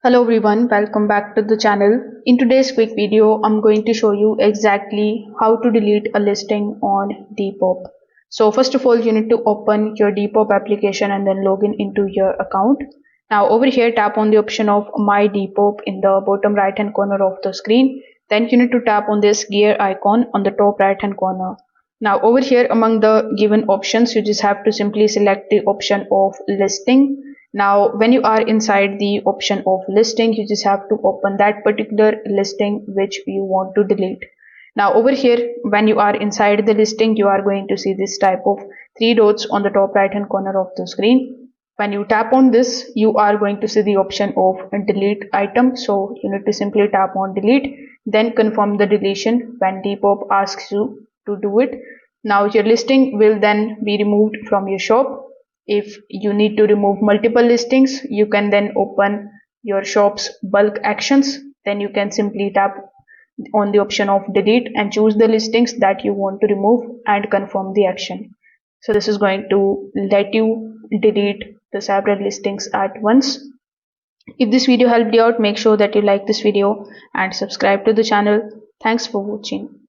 Hello everyone, welcome back to the channel. In today's quick video, I'm going to show you exactly how to delete a listing on Depop. So first of all, you need to open your Depop application and then log in into your account. Now over here, tap on the option of My Depop in the bottom right hand corner of the screen. Then you need to tap on this gear icon on the top right hand corner. Now over here among the given options, you just have to simply select the option of listing. Now when you are inside the option of listing, you just have to open that particular listing which you want to delete. Now over here, when you are inside the listing, you are going to see this type of three dots on the top right hand corner of the screen. When you tap on this, you are going to see the option of delete item. So you need to simply tap on delete, then confirm the deletion when Depop asks you to do it. Now your listing will then be removed from your shop. If you need to remove multiple listings, you can then open your shop's bulk actions. Then you can simply tap on the option of delete and choose the listings that you want to remove and confirm the action. So this is going to let you delete the several listings at once. If this video helped you out, make sure that you like this video and subscribe to the channel. Thanks for watching.